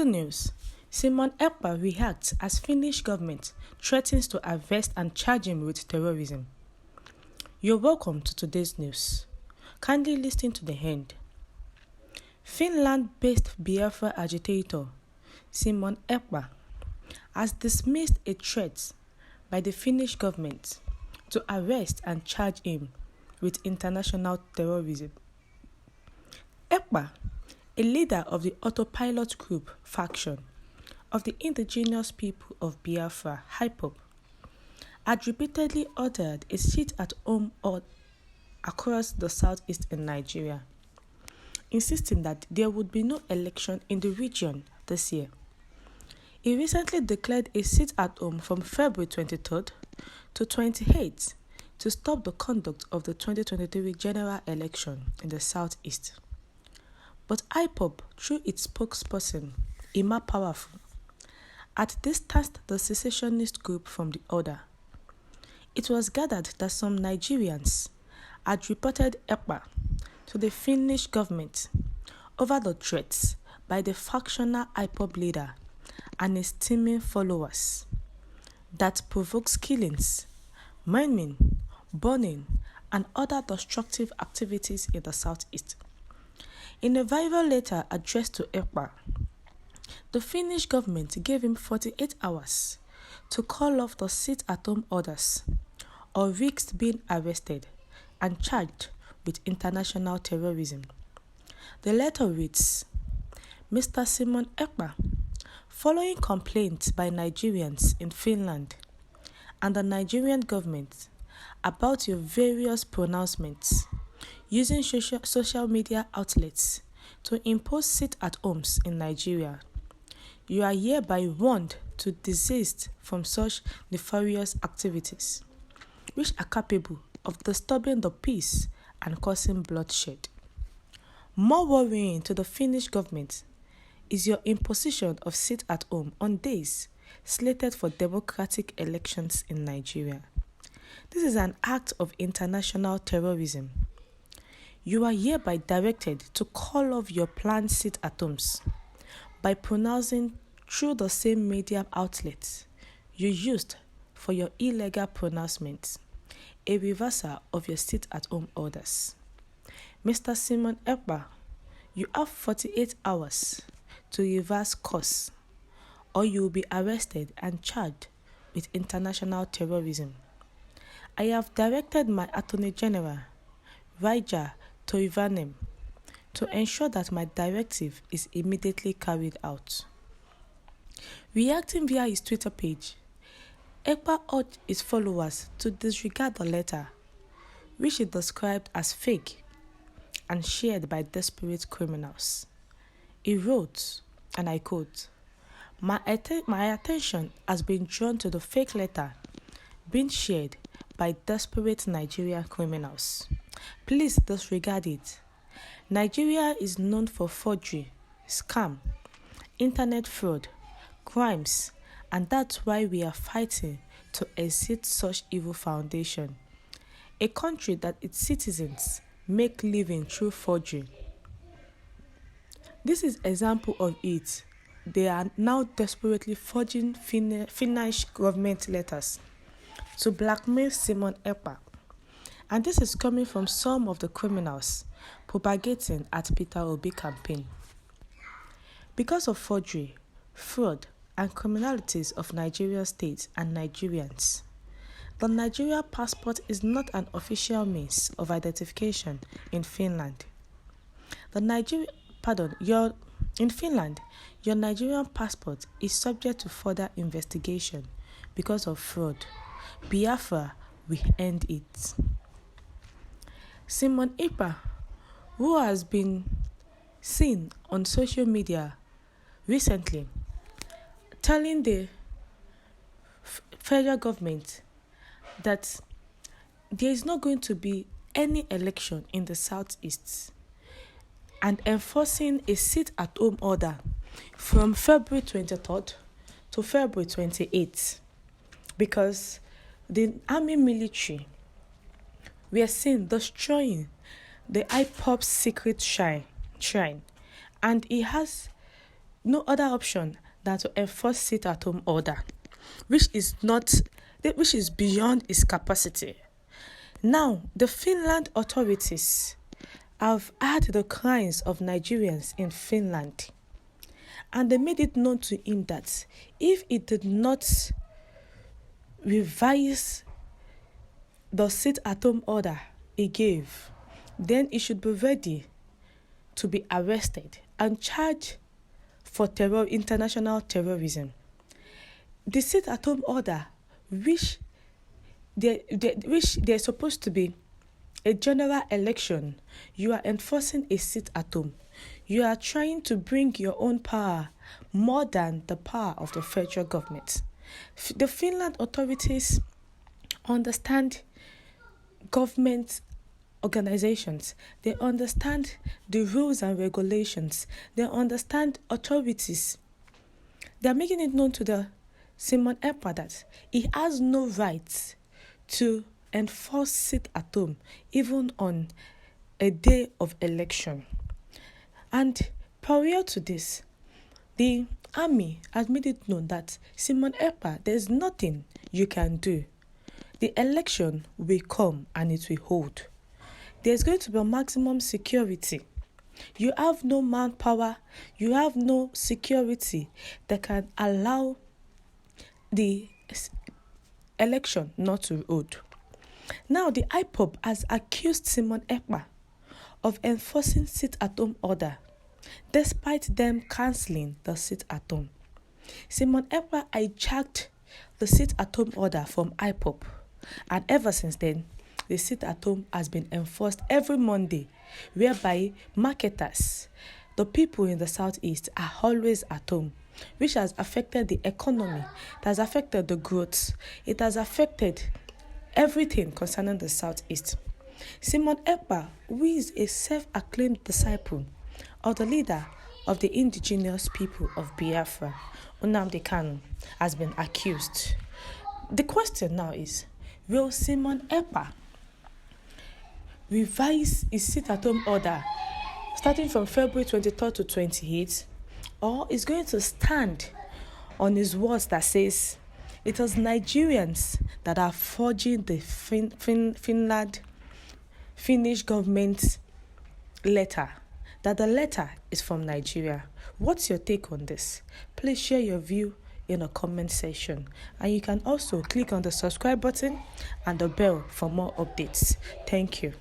Breaking news. Ekpa reacts as Finnish government threatens to arrest and charge him with terrorism. You're welcome to today's news. Kindly listen to the end. Finland-based Biafra agitator Ekpa has dismissed a threat by the Finnish government to arrest and charge him with international terrorism. Ekpa, a leader of the autopilot group faction of the indigenous people of Biafra, Ekpa, had repeatedly ordered a sit-at-home across the southeast in Nigeria, insisting that there would be no election in the region this year. He recently declared a sit-at-home from February 23rd to 28th to stop the conduct of the 2023 general election in the southeast. But IPOB, through its spokesperson, Ima Powerful, had distanced the secessionist group from the order. It was gathered that some Nigerians had reported Ekpa to the Finnish government over the threats by the factional IPOB leader and his teeming followers that provokes killings, maiming, burning, and other destructive activities in the southeast. In a viral letter addressed to Ekpa, the Finnish government gave him 48 hours to call off the sit-at-home orders or risk being arrested and charged with international terrorism. The letter reads, Mr. Ekpa, following complaints by Nigerians in Finland and the Nigerian government about your various pronouncements using social media outlets to impose sit-at-homes in Nigeria, you are hereby warned to desist from such nefarious activities, which are capable of disturbing the peace and causing bloodshed. More worrying to the Finnish government is your imposition of sit-at-home on days slated for democratic elections in Nigeria. This is an act of international terrorism. You are hereby directed to call off your planned sit-at-homes by pronouncing through the same media outlets you used for your illegal pronouncements a reversal of your sit-at-home orders. Mr. Ekpa, you have 48 hours to reverse course, or you will be arrested and charged with international terrorism. I have directed my Attorney General, Raja Toivanem, to ensure that my directive is immediately carried out. Reacting via his Twitter page, Ekpa urged his followers to disregard the letter, which he described as fake and shared by desperate criminals. He wrote, and I quote, My attention has been drawn to the fake letter being shared by desperate Nigerian criminals. Please disregard it. Nigeria is known for forgery, scam, internet fraud, crimes, and that's why we are fighting to exit such evil foundation. A country that its citizens make living through forgery. This is example of it. They are now desperately forging Finnish government letters to blackmail Ekpa. And this is coming from some of the criminals propagating at Peter Obi campaign. Because of forgery, fraud, and criminalities of Nigerian states and Nigerians, the Nigeria passport is not an official means of identification in Finland. In Finland, your Nigerian passport is subject to further investigation because of fraud. Biafra will end it. Ekpa, who has been seen on social media recently telling the federal government that there is not going to be any election in the southeast and enforcing a sit-at-home order from February 23rd to February 28th because the army military were seen destroying the IPOB secret shrine, and he has no other option than to enforce sit-at-home order, which is beyond its capacity. Now, the Finland authorities have heard the cries of Nigerians in Finland, and they made it known to him that if he did not revise the sit-at-home order he gave, then he should be ready to be arrested and charged for international terrorism. The sit-at-home order, which they're supposed to be a general election, you are enforcing a sit-at-home. You are trying to bring your own power more than the power of the federal government. The Finland authorities understand government organizations. They understand the rules and regulations. They understand authorities. They are making it known to the Simon Ekpa that he has no right to enforce sit-at-home even on a day of election. And prior to this, the army has made it known that Simon Ekpa, there's nothing you can do. The election will come and it will hold. There's going to be a maximum security. You have no manpower, you have no security that can allow the election not to hold. Now, the IPOB has accused Simon Ekpa of enforcing sit-at-home order, despite them cancelling the sit-at-home. Simon Ekpa hijacked the sit-at-home order from IPOB, and ever since then, the sit-at-home has been enforced every Monday, whereby marketers, the people in the southeast, are always at home, which has affected the economy, it has affected the growth, it has affected everything concerning the southeast. Simon Ekpa, who is a self-acclaimed disciple of the leader of the indigenous people of Biafra, Nnamdi Kanu, has been accused. The question now is, will Simon Ekpa revise his sit-at-home order starting from February 23rd to 28th, or is going to stand on his words that says it was Nigerians that are forging the Finnish government letter, that the letter is from Nigeria? What's your take on this? Please share your view in the comment section, and you can also click on the subscribe button and the bell for more updates. Thank you.